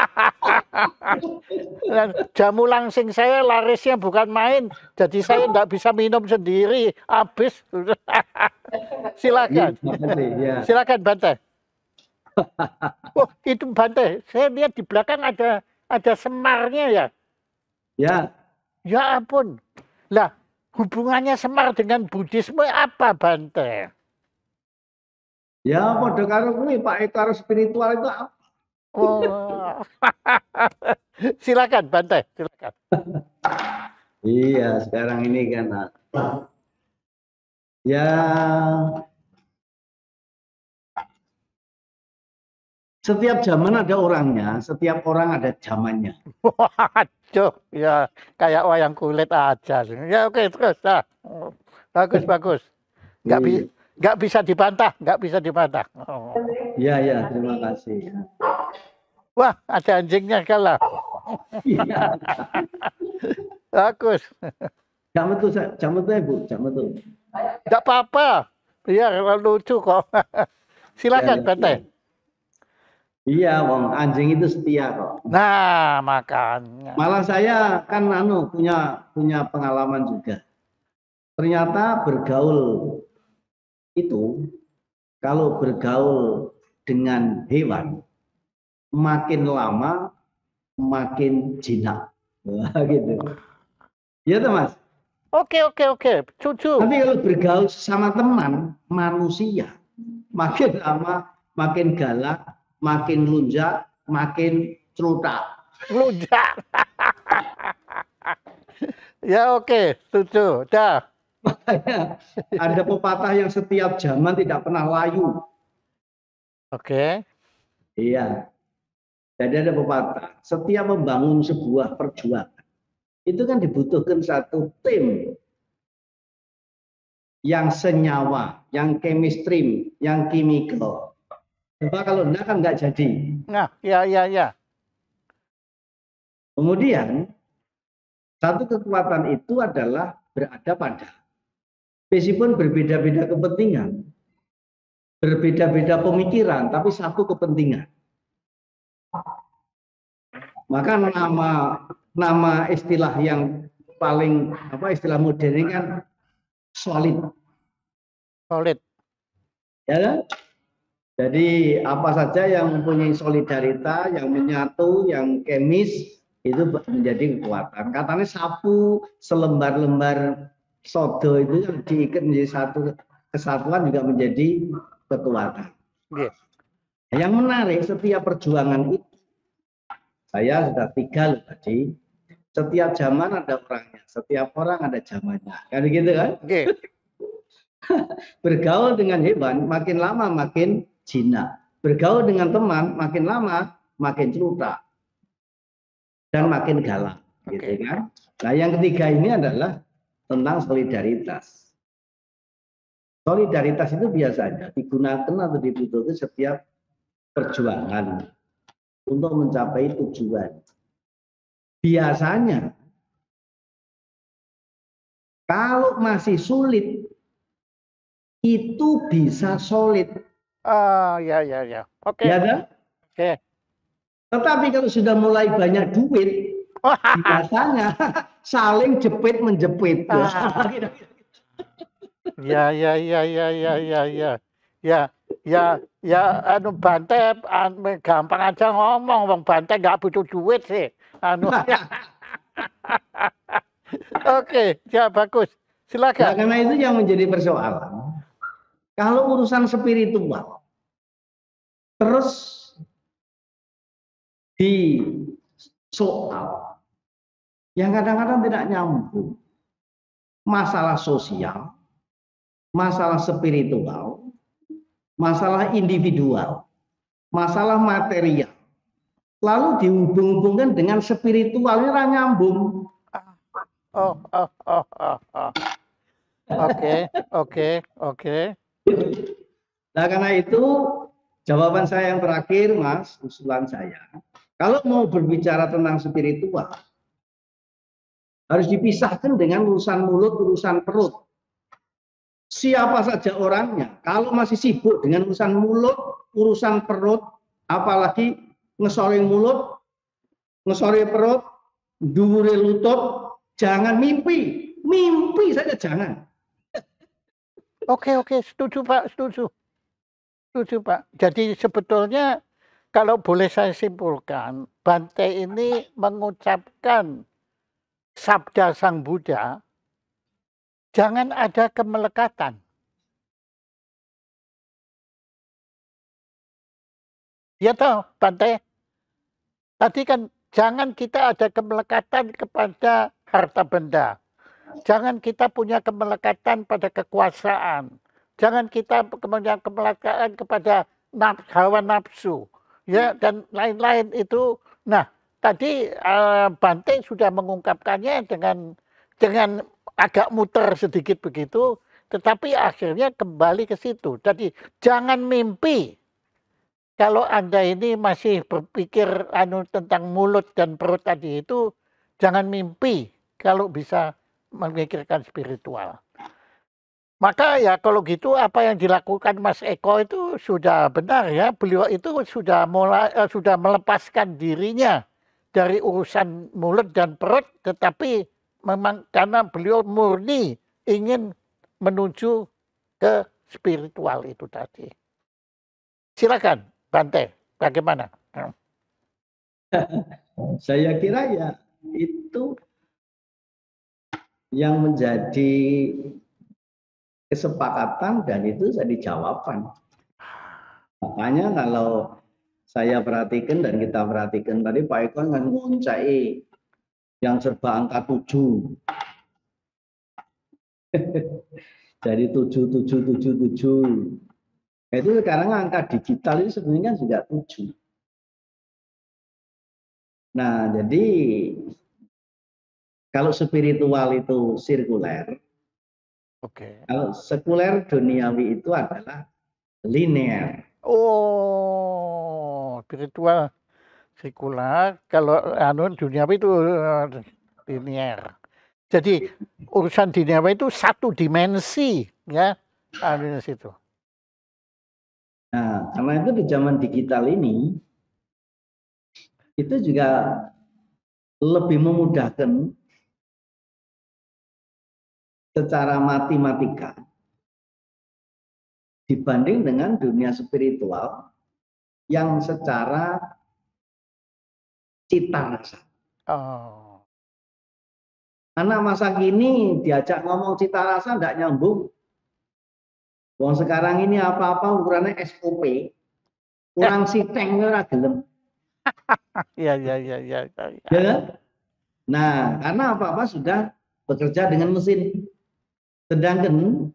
Jamu langsing saya larisnya bukan main, jadi saya enggak bisa minum sendiri, habis. Silakan. Ya. Silakan Bante. Oh, itu Bante, saya lihat di belakang ada Semarnya ya. Ya. Ya ampun. Lah, hubungannya Semar dengan Buddhisme apa Bante? Ya, padha karo kuwi Pak Eko spiritual itu apa? Oh. Silakan Bante, silakan. Iya, sekarang ini kan ya setiap zaman ada orangnya, setiap orang ada zamannya. Waduh, ya kayak wayang kulit aja. Ya oke, terus. Nah. Bagus. Nggak bisa dibantah. Oh. Ya, terima kasih. Wah, ada anjingnya kalah. Ya. Bagus. Jam itu Bu, jam itu. Nggak apa-apa. Iya, lucu kok. Silakan, Bante. Iya, wong anjing itu setia kok. Nah, makanya. Malah saya kan punya pengalaman juga. Ternyata bergaul itu kalau bergaul dengan hewan makin lama makin jinak. Wah, gitu. Iya tuh Mas. Oke. Setuju. Tapi kalau bergaul sama teman manusia makin lama makin galak, makin lunjak, makin celutak. Lunjak. Ya oke, setuju. Dah. Makanya ada pepatah yang setiap zaman tidak pernah layu. Oke. Iya. Jadi ada pepatah, setiap membangun sebuah perjuangan itu kan dibutuhkan satu tim yang senyawa, yang chemistry, yang kimikal. Coba kalau enggak kan enggak jadi. Nah, ya. Kemudian satu kekuatan itu adalah berada pada meskipun berbeda-beda kepentingan, berbeda-beda pemikiran, tapi satu kepentingan. Maka nama istilah yang paling istilah modern ini kan solid. Solid. Ya kan? Jadi apa saja yang mempunyai solidaritas, yang menyatu, yang kemis itu menjadi kekuatan. Katanya sapu selembar-lembar sodo itu yang diikat menjadi satu kesatuan juga menjadi kekuatan. Yeah. Yang menarik setiap perjuangan itu, saya sudah 3 loh tadi. Setiap zaman ada orangnya, setiap orang ada zamannya. Kan gitu kan? Okay. Bergaul dengan hewan makin lama makin jinak. Bergaul dengan teman makin lama makin celutak dan makin galak, gitu kan? Nah, yang ketiga ini adalah tentang solidaritas. Solidaritas itu biasanya digunakan atau dibutuhkan setiap perjuangan untuk mencapai tujuan. Biasanya kalau masih sulit itu bisa solid. Ya. Oke. Ya kan? Oke. Tetapi kalau sudah mulai banyak duit, biasanya saling jepit menjepit. Ya, anu Bante gampang aja ngomong, Bang Bante nggak butuh duit sih. Anu. Oke, ya bagus. Silakan. Nah, karena itu yang menjadi persoalan. Kalau urusan spiritual, terus di soal yang kadang-kadang tidak nyambung. Masalah sosial, masalah spiritual, masalah individual, masalah material. Lalu dihubung-hubungkan dengan spiritualnya nyambung. Oke. Nah, karena itu jawaban saya yang terakhir, Mas, usulan saya. Kalau mau berbicara tentang spiritual, harus dipisahkan dengan urusan mulut, urusan perut. Siapa saja orangnya, kalau masih sibuk dengan urusan mulut, urusan perut, apalagi ngesore mulut, ngesore perut, dhuwure lutut, jangan mimpi saja jangan. Oke, setuju Pak. Jadi sebetulnya kalau boleh saya simpulkan, Bante ini mengucapkan sabda Sang Buddha, jangan ada kemelekatan. Ya toh, Bante? Tadi kan jangan kita ada kemelekatan kepada harta benda. Jangan kita punya kemelekatan pada kekuasaan. Jangan kita punya kemelekatan kepada hawa nafsu. Ya, dan lain-lain itu. Nah, tadi Bante sudah mengungkapkannya dengan agak muter sedikit begitu, tetapi akhirnya kembali ke situ. Jadi jangan mimpi kalau Anda ini masih berpikir tentang mulut dan perut tadi itu, jangan mimpi kalau bisa memikirkan spiritual. Maka ya kalau gitu apa yang dilakukan Mas Eko itu sudah benar ya. Beliau itu sudah sudah melepaskan dirinya dari urusan mulut dan perut, tetapi memang karena beliau murni ingin menuju ke spiritual itu tadi. Silakan, Bante, bagaimana? Saya kira ya itu yang menjadi kesepakatan dan itu jadi jawaban. Makanya kalau saya perhatikan dan kita perhatikan tadi Pak Eko kan nguncai yang serba angka 7. Jadi 7777. Itu sekarang angka digital itu sebenarnya juga 7. Nah, jadi kalau spiritual itu sirkuler, kalau sekuler duniawi itu adalah linear. Oh, spiritual sekuler, kalau duniawi itu linear. Jadi urusan duniawi itu satu dimensi, ya, di situ. Nah, karena itu di zaman digital ini itu juga lebih memudahkan secara matematika dibanding dengan dunia spiritual yang secara cita rasa. Oh. Anak masa kini diajak ngomong cita rasa enggak nyambung. Wong sekarang ini apa-apa ukurannya SOP, kurang siteng ora gelem. Ya. Ya. Nah, karena apa-apa sudah bekerja dengan mesin. Sedangkan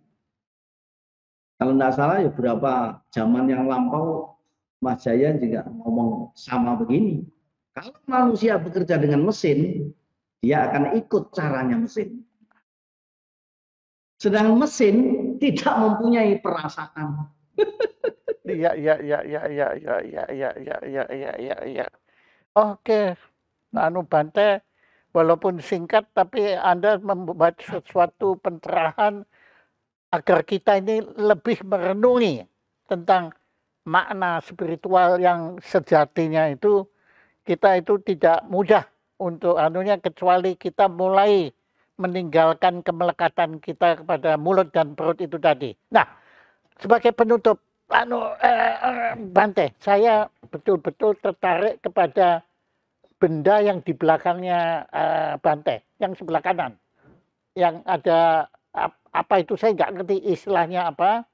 kalau tidak salah ya beberapa zaman yang lampau Mas Jaya juga ngomong sama begini. Kalau manusia bekerja dengan mesin, dia akan ikut caranya mesin. Sedang mesin tidak mempunyai perasaan. Iya. Oke, Bante, walaupun singkat tapi Anda membuat sesuatu pencerahan agar kita ini lebih merenungi tentang makna spiritual yang sejatinya itu kita itu tidak mudah untuk kecuali kita mulai meninggalkan kemelekatan kita kepada mulut dan perut itu tadi. Nah, sebagai penutup, Bante, saya betul-betul tertarik kepada benda yang di belakangnya Bante, yang sebelah kanan, yang ada apa itu saya nggak ngerti istilahnya apa,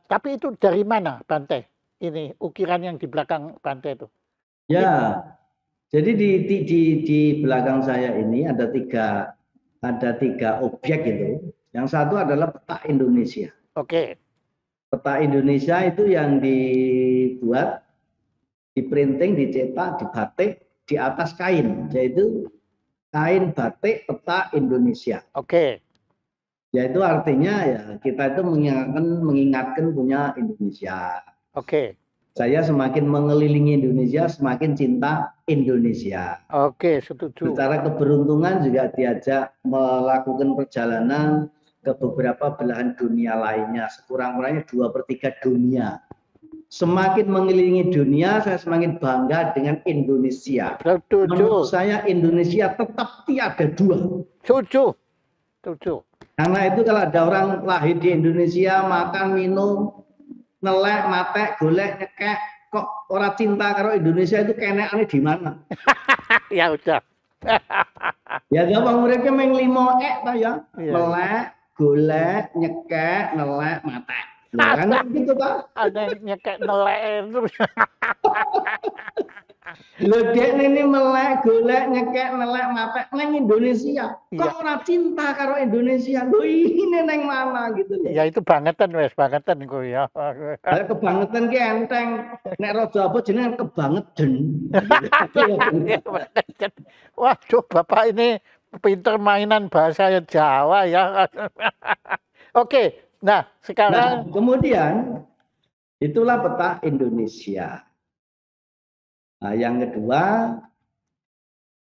tapi itu dari mana Bante? Ini ukiran yang di belakang Bante itu. Ya, jadi di belakang saya ini ada tiga objek itu. Yang satu adalah peta Indonesia. Oke. Peta Indonesia itu yang dibuat, diprinting, dicetak, dibatik di atas kain, yaitu kain batik peta Indonesia. Oke. Yaitu artinya ya kita itu mengingatkan punya Indonesia. Oke. Saya semakin mengelilingi Indonesia, semakin cinta Indonesia. Oke, setuju. Secara keberuntungan juga diajak melakukan perjalanan ke beberapa belahan dunia lainnya, sekurang-kurangnya 2/3 dunia. Semakin mengelilingi dunia, saya semakin bangga dengan Indonesia. Setuju. Menurut saya Indonesia tetap tiada dua. Setuju. Karena itu kalau ada orang lahir di Indonesia, makan, minum, nelek, matek, golek, nyekek, kok orang cinta karo Indonesia itu kenekane di mana? Ya udah. Ya gampang mereka meng 5 ta ya. Nelek, golek, nyekek, nelek, matek. Nah, kan gitu Pak. Ada yang nyekek nelek itu. Lho dek ini melek, golek, nyekek, nelek, matek nang Indonesia. Kok ora cinta karo Indonesia? Lho ini nang mana gitu loh. Ya itu bangetan ku ya. Kebangetan ki enteng. Nek raja apa jenenge kebangeten. Waduh, Bapak ini pinter mainan bahasa Jawa ya. Oke, nah sekarang. Nah, kemudian itulah peta Indonesia. Nah, yang kedua,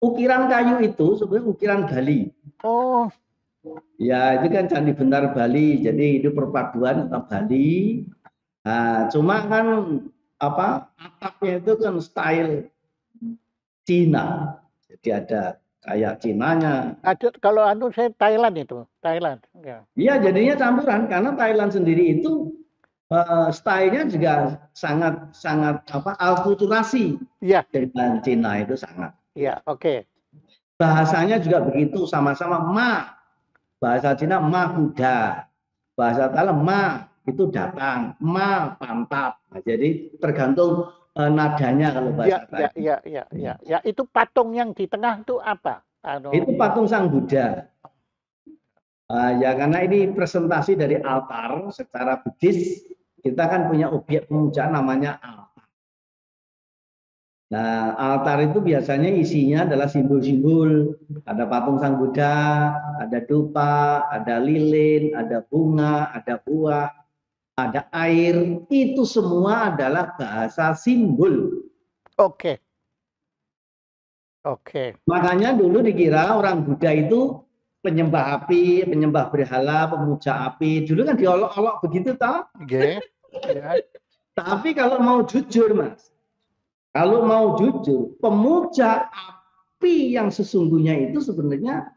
ukiran kayu itu sebenarnya ukiran Bali. Oh, Ya, itu kan Candi Bentar Bali. Jadi itu perpaduan kota Bali. Nah, cuma kan apa atapnya itu kan style Cina. Jadi ada kayak Cinanya. Ada kalau anu saya Thailand itu, Thailand. Ya. Iya, jadinya campuran karena Thailand sendiri itu stylenya juga sangat sangat apa alkulturasi Iya, dengan Cina itu sangat. iya, oke. Bahasanya juga begitu sama-sama ma. Bahasa Cina ma kuda. Bahasa Thailand ma itu datang, ma pantat. Nah, jadi tergantung nadanya kalau Ya, bahasa ya, Thailand. ya, ya, ya, ya. Itu patung yang di tengah itu apa? Anu, Itu patung Sang Buddha. Ya karena ini presentasi dari altar secara Buddhis, kita kan punya objek pemujaan namanya altar. Nah, altar itu biasanya isinya adalah simbol-simbol. Ada patung Sang Buddha, ada dupa, ada lilin, ada bunga, ada buah, ada air. Itu semua adalah bahasa simbol. oke, oke. Makanya dulu dikira orang Buddha itu penyembah api, penyembah berhala, pemuja api. Dulu kan diolok-olok begitu toh. Oke. Ya. Tapi kalau mau jujur, Mas, kalau mau jujur, pemuja api yang sesungguhnya itu sebenarnya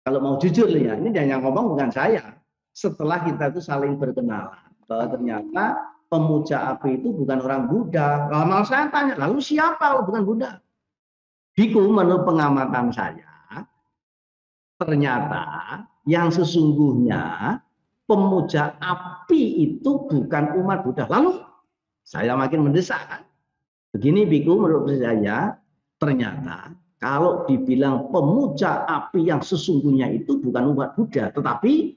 kalau mau jujur ya, ini yang ngomong bukan saya. Setelah kita itu saling berkenalan bahwa ternyata pemuja api itu bukan orang Buddha. Kalau saya tanya, lalu siapa kalau bukan Buddha? Biku menurut pengamatan saya, ternyata yang sesungguhnya pemuja api itu bukan umat Buddha. Lalu saya makin mendesak kan. Begini Biku menurut saya, ternyata kalau dibilang pemuja api yang sesungguhnya itu bukan umat Buddha, tetapi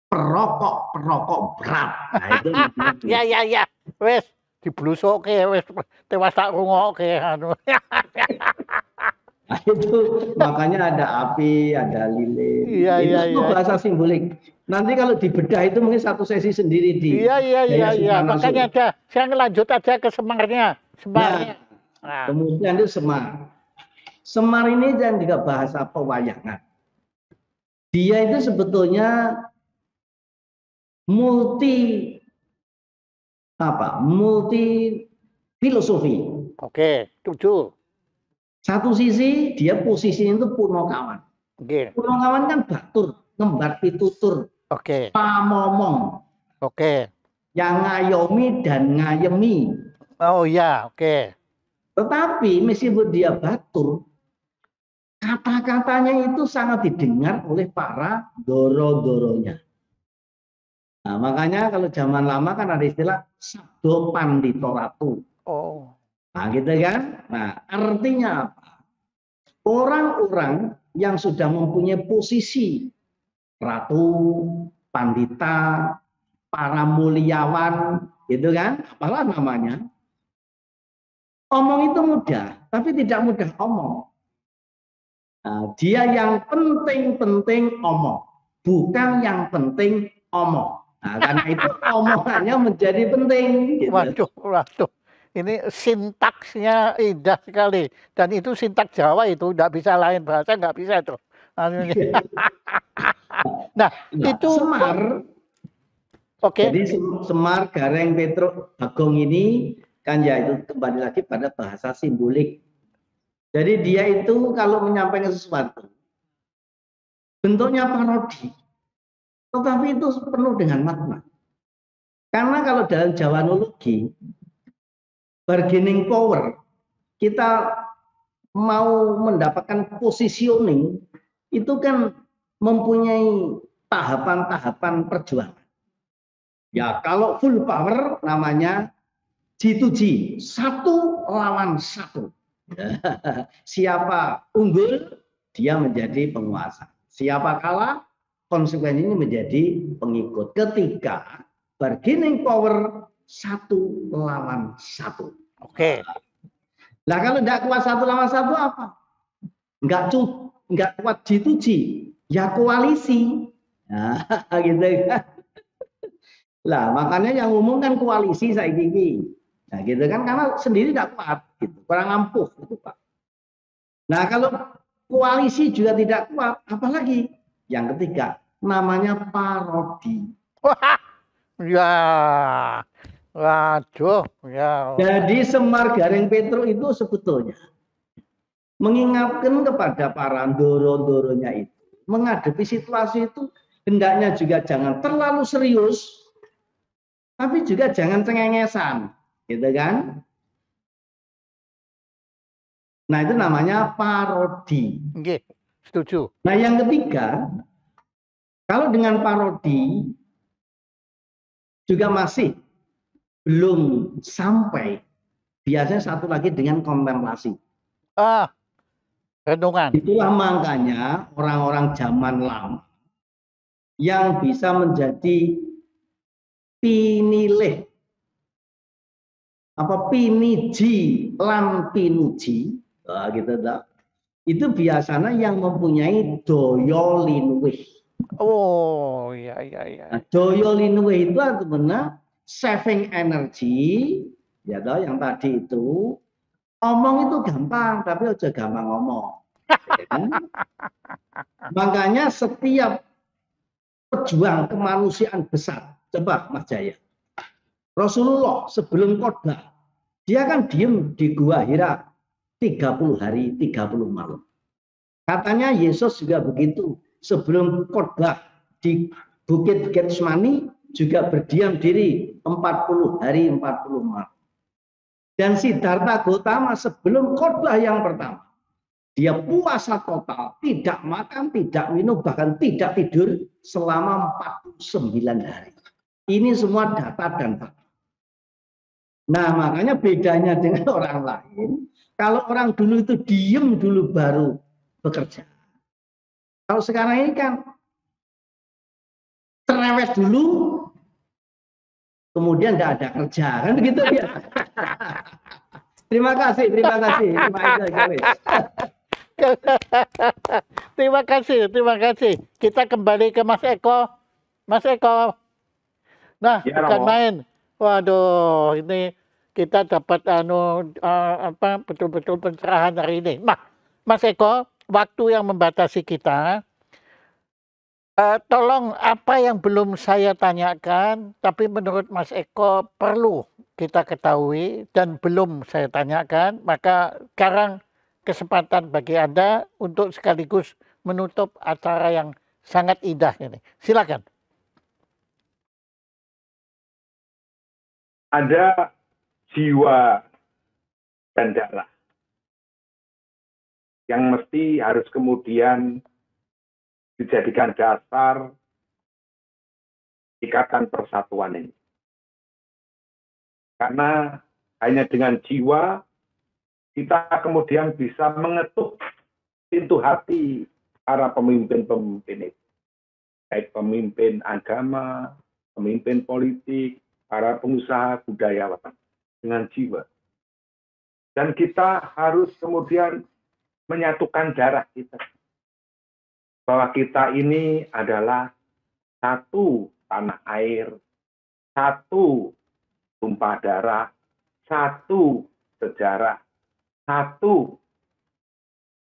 perokok berat. Nah, itu Ya, ya, ya. Wes diblusoke wes tewas tak rungokke anu. Nah, itu makanya ada api, ada lilin. Iya, Itu iya, semua iya. bahasa simbolik. Nanti kalau dibedah itu mungkin satu sesi sendiri di Iya, iya, iya, Jaya iya. Makanya Supranaso. ada saya ngelanjut aja ke Semarnya. Semarnya. Nah, Nah, kemudian itu Semar. Semar ini dan juga bahasa pewayangan. Dia itu sebetulnya multi multi filosofi. oke, 7. Satu sisi dia posisinya itu Punokawan. Oke. Punokawan kan batur, ngembat pitutur, Oke. pamomong, Oke. yang ngayomi dan ngayemi. Oh ya, oke. Tetapi meskipun dia batur, kata-katanya itu sangat didengar oleh para doro-doronya. Nah, makanya kalau zaman lama kan ada istilah sabdo pandito ratu. Oh. Nah, gitu kan? Nah, artinya apa? Orang-orang yang sudah mempunyai posisi ratu, pandita, para muliawan, gitu kan? Apalah namanya? Omong itu mudah, tapi tidak mudah omong. Nah, dia yang penting-penting omong, bukan yang penting omong. Nah, karena itu omongannya menjadi penting. Gitu. Waduh, waduh. Ini sintaksnya indah sekali. Dan itu sintaks Jawa itu, nggak bisa lain bahasa, nggak bisa itu. Nah, itu Semar. Oke. Jadi Semar, Gareng, Petruk, Bagong ini kan ya itu kembali lagi pada bahasa simbolik. Jadi dia itu kalau menyampaikan sesuatu bentuknya parodi, tetapi itu penuh dengan makna. Karena kalau dalam Jawanologi, bargaining power, kita mau mendapatkan positioning, itu kan mempunyai tahapan-tahapan perjuangan. Ya kalau full power namanya G2G, 1 lawan 1. Siapa unggul, dia menjadi penguasa. Siapa kalah, konsekuensinya menjadi pengikut. Ketika bargaining power 1 lawan 1. Oke. Nah kalau tidak kuat 1 lawan 1 apa? Nggak kuat G2G, ya koalisi. Nah, gitu kan. Lah makanya yang umum kan koalisi saya gini. Nah gitu kan karena sendiri tidak kuat, gitu. Kurang ampuh itu Pak. Nah kalau koalisi juga tidak kuat, apalagi Yang ketiga, namanya parodi. Wah, ya, waduh, ya. Jadi Semar Gareng Petro itu sebetulnya mengingatkan kepada para ndoro-ndoronya itu, menghadapi situasi itu hendaknya juga jangan terlalu serius, tapi juga jangan cengengesan, gitu kan? Nah, itu namanya parodi. Nggih, setuju. Nah, yang ketiga, kalau dengan parodi juga masih belum sampai, biasanya satu lagi dengan kontemplasi. Ah, renungan. Itulah makanya orang-orang zaman lama yang bisa menjadi pinilih apa piniji lan pinuji, gitu dah. Itu biasanya yang mempunyai doyo linwih. Oh, iya, iya, iya. Nah, doyo linwih itu artinya saving energy, ya toh, yang tadi itu omong itu gampang, tapi aja gampang ngomong. Ya kan? Makanya setiap pejuang kemanusiaan besar, coba Mas Jaya, Rasulullah sebelum khotbah, dia kan diem di Gua Hira 30 hari, 30 malam. Katanya Yesus juga begitu. Sebelum khotbah di Bukit Getsemani juga berdiam diri 40 hari, 40 malam. Dan Siddhartha Gautama sebelum khotbah yang pertama, dia puasa total, tidak makan, tidak minum, bahkan tidak tidur selama 49 hari. Ini semua data dan fakta. Nah, makanya bedanya dengan orang lain, kalau orang dulu itu diem dulu baru bekerja. Kalau sekarang ini kan cerewet dulu, kemudian tidak ada kerja, kan begitu ya. Terima kasih, terima kasih. Terima kasih, terima kasih. Kita kembali ke Mas Eko. Mas Eko. Nah, Ya, bukan Romo. main. Waduh, ini kita dapat betul-betul pencerahan hari ini. Nah, Mas Eko, waktu yang membatasi kita. Tolong apa yang belum saya tanyakan, tapi menurut Mas Eko perlu kita ketahui dan belum saya tanyakan, maka sekarang kesempatan bagi Anda untuk sekaligus menutup acara yang sangat indah ini. Silakan. Ada jiwa dan darah yang mesti harus kemudian dijadikan dasar ikatan persatuan ini. Karena hanya dengan jiwa kita kemudian bisa mengetuk pintu hati para pemimpin-pemimpin itu. Baik pemimpin agama, pemimpin politik, para pengusaha budayawan dengan jiwa. Dan kita harus kemudian menyatukan darah kita. Bahwa kita ini adalah satu tanah air, satu tumpah darah, satu sejarah, satu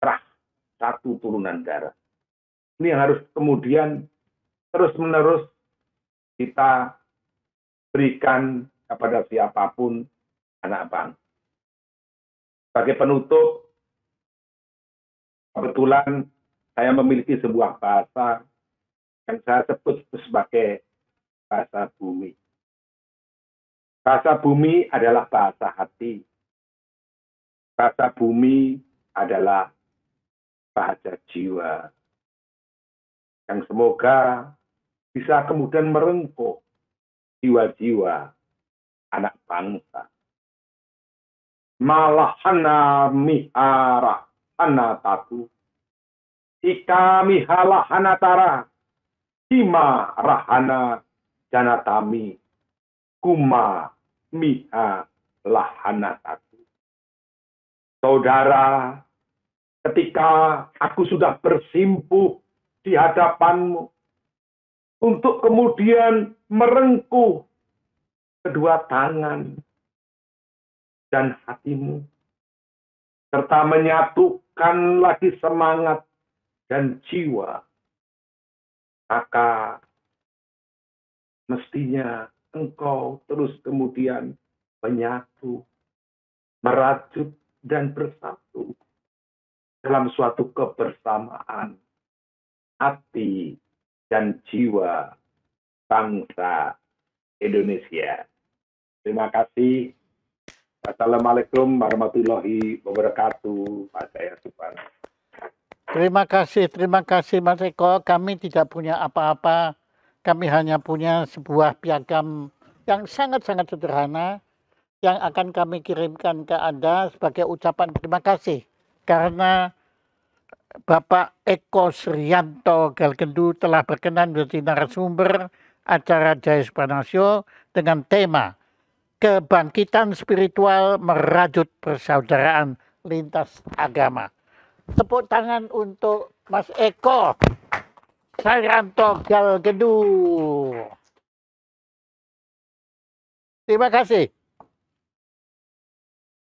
ras, satu turunan darah. Ini yang harus kemudian terus-menerus kita berikan kepada siapapun anak bangsa. Sebagai penutup, kebetulan saya memiliki sebuah bahasa yang saya sebut sebagai bahasa bumi. Bahasa bumi adalah bahasa hati. Bahasa bumi adalah bahasa jiwa. Yang semoga bisa kemudian merengkuh jiwa-jiwa anak bangsa. Malahana mihara anatatu. Ika mihala hanatara, hima rahana janatami, kuma miha lahanatatu. Saudara, ketika aku sudah bersimpuh di hadapanmu, untuk kemudian merengkuh kedua tangan dan hatimu, serta menyatukan lagi semangat dan jiwa maka mestinya engkau terus kemudian menyatu, merajut, dan bersatu dalam suatu kebersamaan hati dan jiwa bangsa Indonesia. Terima kasih. Assalamualaikum warahmatullahi wabarakatuh. Pak Jaya Subhan. Terima kasih Mas Eko. Kami tidak punya apa-apa. Kami hanya punya sebuah piagam yang sangat-sangat sederhana yang akan kami kirimkan ke Anda sebagai ucapan terima kasih. Karena Bapak Eko Srianto Galgendu telah berkenan menjadi narasumber acara Jaya Supranarsio dengan tema Kebangkitan Spiritual Merajut Persaudaraan Lintas Agama. Tepuk tangan untuk Mas Eko Srianto Galgendu. Terima kasih.